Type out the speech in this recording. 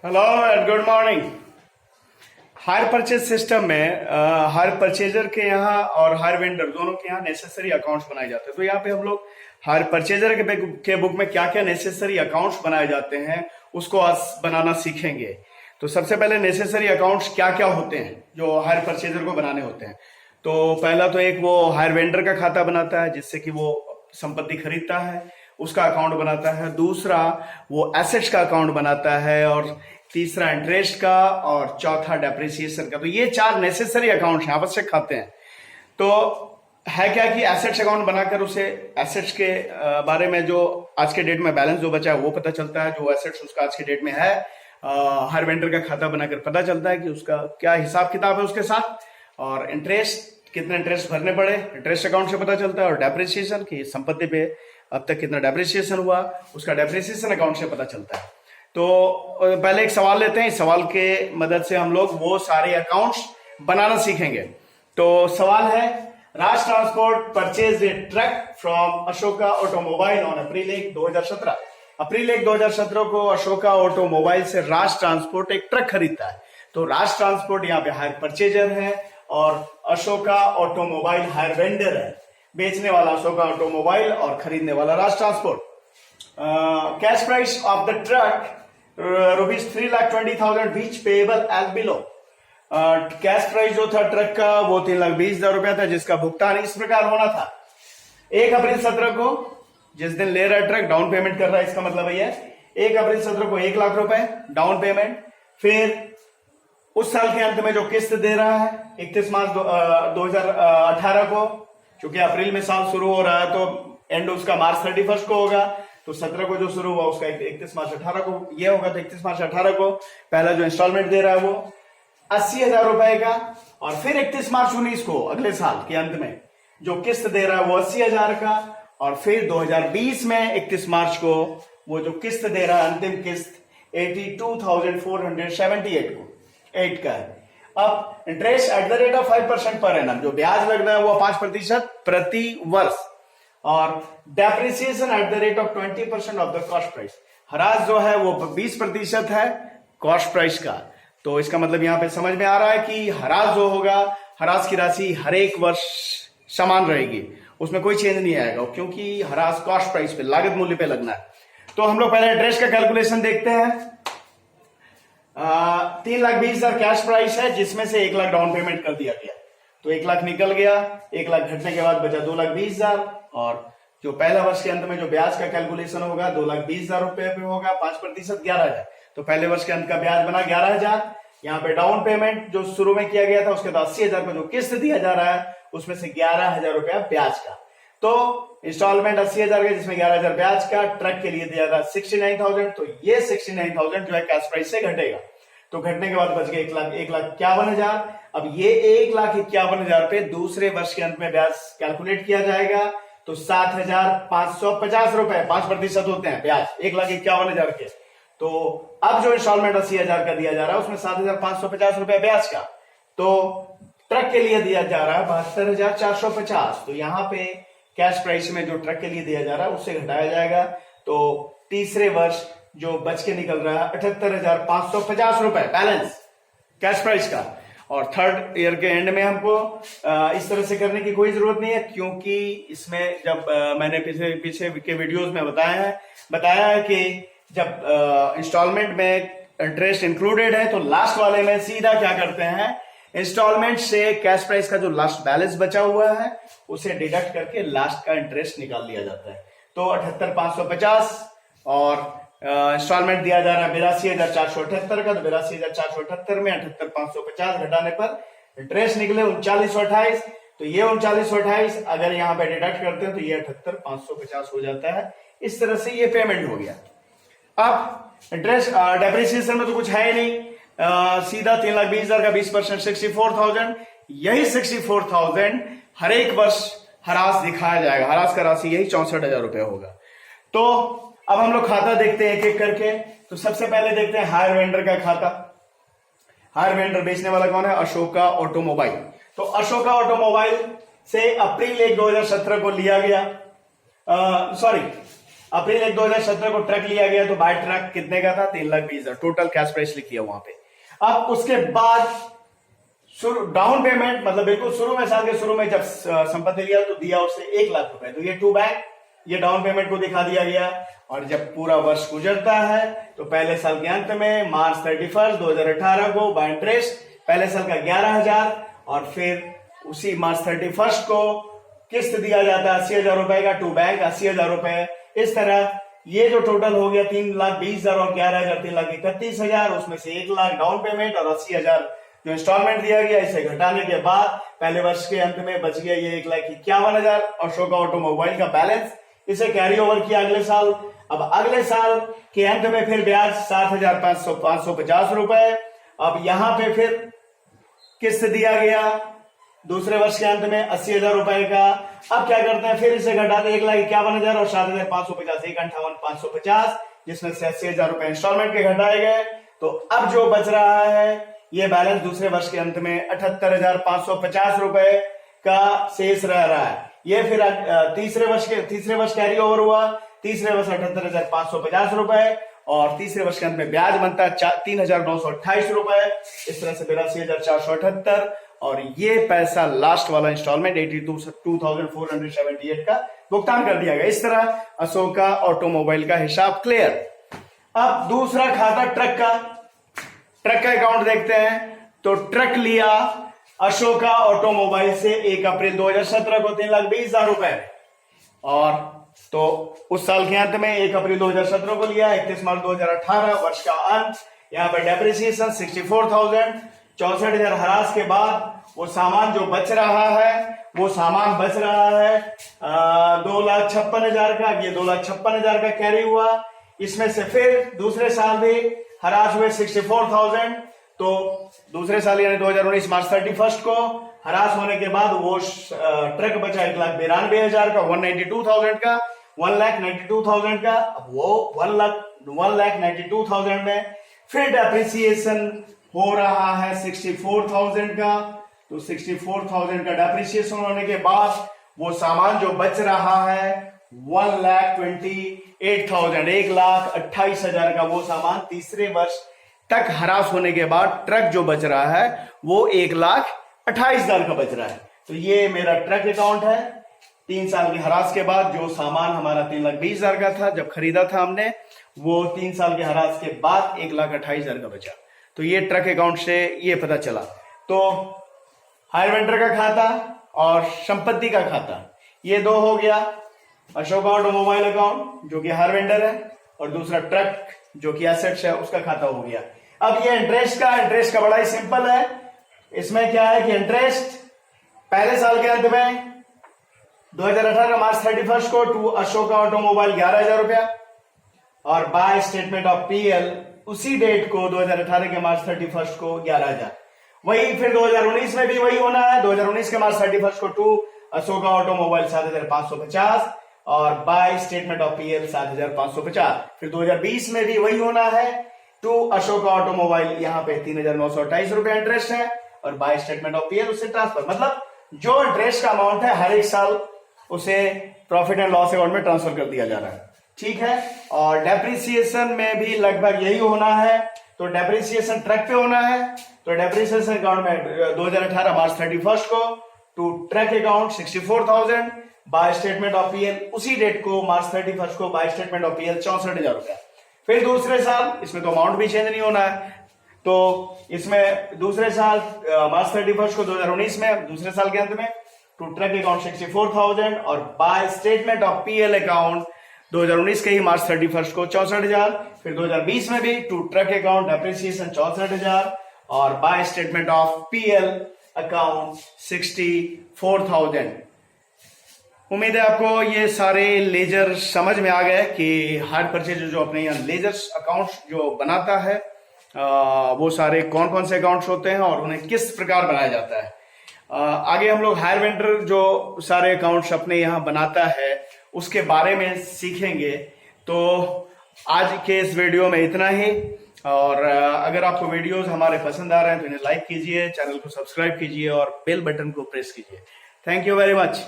Hello and good morning. Hire purchase system में higher purchaser के यहाँ और हायर वेंडर दोनों के यहाँ नेसेसरी अकाउंट्स बनाए जाते हैं। तो यहाँ पे हम लोग हायर परचेजर के बुक में क्या क्या नेसेसरी अकाउंट्स बनाए जाते हैं उसको आज बनाना सीखेंगे। तो सबसे पहले नेसेसरी अकाउंट्स क्या क्या होते हैं जो हायर परचेजर को बनाने होते हैं। तो पहला तो एक वो हायर वेंडर का खाता बनाता है जिससे कि वो संपत्ति खरीदता है, उसका अकाउंट बनाता है। दूसरा वो एसेट्स का अकाउंट बनाता है और तीसरा इंटरेस्ट का और चौथा डेप्रिसिएशन का। तो ये चार नेसेसरी अकाउंट हैं, आवश्यक खाते हैं। तो है क्या कि एसेट्स अकाउंट बनाकर उसे एसेट्स के बारे में जो आज के डेट में बैलेंस जो बचा है वो पता चलता है, जो एसेट्स उसका आज के डेट में है। हर वेंडर का खाता बनाकर पता चलता है कि उसका क्या हिसाब किताब है उसके साथ, और इंटरेस्ट कितने इंटरेस्ट भरने पड़े इंटरेस्ट अकाउंट से पता चलता है, और डेप्रिसिएशन की संपत्ति पे अब तक कितना डेप्रिसिएशन हुआ उसका डेप्रिसिएशन अकाउंट से पता चलता है। तो पहले एक सवाल लेते हैं, इस सवाल के मदद से हम लोग वो सारे अकाउंट्स बनाना सीखेंगे। तो सवाल है, Raj Transport purchase a truck from Ashoka Automobile on April 1 2017। अप्रैल 1 2017 को अशोका ऑटोमोबाइल से राज ट्रांसपोर्ट एक ट्रक खरीदता है। तो राज ट्रांसपोर्ट यहाँ पे हायर परचेजर है और अशोका ऑटोमोबाइल हायर वेंडर है। बेचने वाला अशोका ऑटोमोबाइल और खरीदने वाला Raj Transport. Cash price of the truck ₹3,20,000 which payable as below. Cash price जो था ट्रक का वो 3,20,000 रुपया था जिसका भुगतान इस प्रकार होना था। 1 अप्रैल 17 को जिस दिन ले रहा है ट्रक डाउन पेमेंट कर रहा है, इसका मतलब ये है 1 अप्रैल 17 को 1 लाख रुपए डाउन पेमेंट। फिर उस साल के अंत में जो किस्त दे रहा है 31 मार्च 2018 को, क्योंकि अप्रैल में साल शुरू हो रहा है तो एंड उसका मार्च 31 को होगा। तो 17 को जो शुरू हुआ उसका 31 मार्च 18 को ये होगा। तो 31 मार्च 18 को पहला जो इंस्टॉलमेंट दे रहा है वो 80,000 रुपए का, और फिर 31 मार्च 19 को अगले साल के अंत में जो किस्त दे रहा है वो 80,000 का, और फिर 2020 में 31 मार्च को वो जो किस्त दे रहा है अंतिम किस्त 82,478 को 8 का है। अब interest eight the rate of 5% per annum, जो ब्याज लग रहा है वो 5% प्रति वर्ष, और depreciation at the rate of 20% of the cost price. हराज जो है वो 20% है कॉस्ट प्राइस का। तो इसका मतलब यहां पे समझ में आ रहा है कि हराज जो होगा, हराज की राशि हर एक वर्ष समान रहेगी, उसमें कोई चेंज नहीं आएगा क्योंकि हराज कॉस्ट प्राइस पे लागत मूल्य पे लगना है। तो हम लोग पहले इंटरेस्ट का कैलकुलेशन देखते हैं। 3,20,000 कैश प्राइस है जिसमें से 1 लाख डाउन पेमेंट कर दिया गया। तो 1 लाख निकल गया, 1 लाख घटने के बाद बचा 2,20,000, और जो पहला वर्ष के अंत में जो ब्याज का कैलकुलेशन होगा 2,20,000 रुपए पे होगा, 5% 11,000। तो पहले वर्ष के अंत का ब्याज बना 11,000। यहाँ पे डाउन पेमेंट जो शुरू में किया गया था उसके बाद 80,000 का जो किस्त दिया जा रहा है उसमें से 11,000 रुपया ब्याज का। तो इंस्टॉलमेंट 80,000 का जिसमें 11,000 ब्याज का, ट्रक के लिए दिया था 69,000। तो ये 69,000 जो है कैश प्राइस से घटेगा। तो घटने के बाद बच गए 1,51,000। अब ये 1,51,000 पे दूसरे वर्ष के अंत में ब्याज कैलकुलेट किया जाएगा। तो 7,550 रुपए 5% होते हैं ब्याज 1,51,000 के। तो अब जो इंस्टॉलमेंट 80,000 का दिया जा रहा है उसमें 7,550 रुपए ब्याज का। तो ट्रक के लिए दिया जा रहा है 72,450। तो यहाँ पे कैश प्राइस में जो ट्रक के लिए दिया जा रहा है उससे घटाया जाएगा। तो तीसरे वर्ष जो बच के निकल रहा है 78,550 रुपए बैलेंस कैश प्राइस का। और थर्ड ईयर के एंड में हमको इस तरह से करने की कोई जरूरत नहीं है, क्योंकि इसमें जब मैंने पीछे के वीडियोस में बताया है कि जब इंस्टॉलमेंट में इंटरेस्ट इंक्लूडेड है तो लास्ट वाले में सीधा क्या करते हैं, इंस्टॉलमेंट से कैश प्राइस का जो लास्ट बैलेंस बचा हुआ है उसे डिडक्ट करके लास्ट का इंटरेस्ट निकाल लिया जाता है। तो 78,550 और इंस्टॉलमेंट दिया जा रहा है 82,478 का। तो 82,478 में 78,550 घटाने पर इंटरेस्ट निकले 39,28। तो ये 39,28 अगर यहाँ पे डिडक्ट करते हैं तो ये 78,550 हो जाता है। इस तरह से ये पेमेंट हो गया। अब इंटरेस्ट डेप्रिसिएशन में तो कुछ है ही नहीं, सीधा 3,20,000 का 20% 64,000। यही 64,000 हर एक वर्ष हरास दिखाया जाएगा। हरास का राशि यही 64,000 रुपया होगा। तो अब हम लोग खाता देखते हैं एक एक करके। तो सबसे पहले देखते हैं हायर वेंडर का खाता। हायर वेंडर बेचने वाला कौन है, अशोका ऑटोमोबाइल। तो अशोका ऑटोमोबाइल से अप्रैल 1 2017 को लिया गया, अप्रैल 1 2017 को ट्रक लिया गया, तो बाय ट्रक कितने का था? 3,20,000 टोटल कैश प्राइस लिखी है वहां पे। अब उसके बाद डाउन पेमेंट, मतलब बिल्कुल शुरू में, साल के शुरू में जब संपत्ति लिया तो दिया उसे 1 लाख रुपए, तो ये टू बैंक, ये डाउन पेमेंट को दिखा दिया गया। और जब पूरा वर्ष गुजरता है तो पहले साल के अंत में मार्च 31 2018 को बाय इंटरेस्ट पहले साल का 11,000 और फिर उसी मार्च 31 को किस्त दिया जाता है 80,000 रुपए का, टू बैंक 80,000 रुपए। इस तरह ये जो टोटल हो गया 3,20,000 और 11,000 3,31,000, उसमें से 1 लाख डाउन पेमेंट और 80,000 जो इंस्टॉलमेंट दिया गया। इसे घटाने के बाद पहले वर्ष के अंत में बच गया ये 1,51,000 अशोका ऑटोमोबाइल का बैलेंस। इसे कैरी ओवर किया अगले साल। अब अगले साल के अंत में फिर ब्याज 7,550 रुपए। अब यहां पे फिर किस्त दिया गया दूसरे वर्ष के अंत में 80,000 रुपए का। अब क्या करते हैं, फिर इसे घटाते 1,51,000 और 7,550, 1,58,550, जिसमें से 80,000 रुपए इंस्टॉलमेंट के घटाए गए। तो अब जो बच रहा है ये बैलेंस दूसरे वर्ष के अंत में 78,550 रुपए का शेष रह रहा है। ये फिर तीसरे वर्ष कैरी ओवर हुआ, तीसरे वर्ष 78,550 रुपए और तीसरे वर्ष के अंत में ब्याज बनता है 3,928 रुपए। इस तरह से 82,478 और ये पैसा लास्ट वाला इंस्टॉलमेंट 82,478 का भुगतान कर दिया गया। इस तरह अशोका ऑटोमोबाइल का हिसाब क्लियर। अब दूसरा खाता ट्रक का अकाउंट देखते हैं। तो ट्रक लिया अशोका ऑटोमोबाइल से 1 अप्रैल 2017 को 3,20,000 रुपए और तो उस साल के अंत में 1 अप्रैल 2017 को लिया, 31 मार्च 2018 वर्ष का अंत। यहाँ पर डेप्रिसिएशन 64,000, 64,000 हरास के बाद वो सामान जो बच रहा है, वो सामान बच रहा है 2,56,000 का। ये 2,56,000 का कैरी हुआ। इसमें से फिर दूसरे साल भी हरास हुए 64,000। तो दूसरे साल यानी 2019 मार्च 31 को हरास होने के बाद वो ट्रक बचा 1,92,000 का, 192,000 का, 1,92,000 का। अब वो 1,92,000 में फिर डेप्रिसिएशन हो रहा है 64,000 का। तो 64,000 का डेप्रिसिएशन होने के बाद वो सामान जो बच रहा है 1,28,000, 1,28,000 का वो सामान तीसरे वर्ष तक हरास होने के बाद ट्रक जो बच रहा है वो 1,28,000 का बच रहा है। तो ये मेरा ट्रक अकाउंट है। 3 साल की हरास के बाद जो सामान हमारा 3,20,000 का था जब खरीदा था हमने, वो 3 साल के हरास के बाद 1,28,000 का बचा। तो ये ट्रक अकाउंट से ये पता चला। तो हायर वेंडर का खाता और संपत्ति का खाता ये दो हो गया। अशोका ऑटोमोबाइल अकाउंट जो कि हायर वेंडर है और दूसरा ट्रक जो कि एसेट्स है उसका खाता हो गया। अब ये इंटरेस्ट का बड़ा ही सिंपल है। इसमें क्या है कि इंटरेस्ट पहले साल के अंत में 2018 मार्च 31 को टू अशोका ऑटोमोबाइल 11,000 रुपया और बाय स्टेटमेंट ऑफ पीएल उसी डेट को 2018 के मार्च 31 को 11,000। वही फिर 2019 में भी वही होना है। 2019 के मार्च 31 को टू अशोका ऑटोमोबाइल 7,550 और बाय स्टेटमेंट ऑफ पीएल 7,550। फिर 2020 में भी वही होना है। टू अशोका ऑटोमोबाइल यहाँ पे 3,928 रुपया इंटरेस्ट है और बाय स्टेटमेंट ऑफ पीएल उससे ट्रांसफर, मतलब जो इंटरेस्ट का अमाउंट है हर एक साल उसे प्रॉफिट एंड लॉस अकाउंट में ट्रांसफर कर दिया जा रहा है। ठीक है। और डेप्रिसिएशन में भी लगभग यही होना है। तो डेप्रिसिएशन ट्रक पे होना है। तो डेप्रिसिएशन अकाउंट में 2018 मार्च 31 को टू ट्रक account 64,000 by statement of PL उसी डेट को मार्च 31 को बाय स्टेटमेंट ऑफ पीएल 64,000 रुपया। फिर दूसरे साल इसमें तो अमाउंट भी चेंज नहीं होना है। तो इसमें दूसरे साल मार्च 31 को 2019 में दूसरे साल के अंत में टू ट्रक अकाउंट 64,000 और bye statement of PL account 2019 के ही मार्च 31 को 64,000। फिर 2020 में भी टू ट्रक अकाउंट डेप्रिसिएशन 64,000 और bye statement of PL account 64,000। उम्मीद है आपको ये सारे लेजर समझ में आ गए कि हायर परचेज जो अपने यहाँ लेजर अकाउंट जो बनाता है वो सारे कौन कौन से अकाउंट्स होते हैं और उन्हें किस प्रकार बनाया जाता है। आगे हम लोग हायर वेंडर जो सारे अकाउंट्स अपने यहाँ बनाता है उसके बारे में सीखेंगे। तो आज के इस वीडियो में इतना ही। और अगर आपको वीडियोस हमारे पसंद आ रहे हैं तो इन्हें लाइक कीजिए, चैनल को सब्सक्राइब कीजिए और बेल बटन को प्रेस कीजिए। Thank you very much.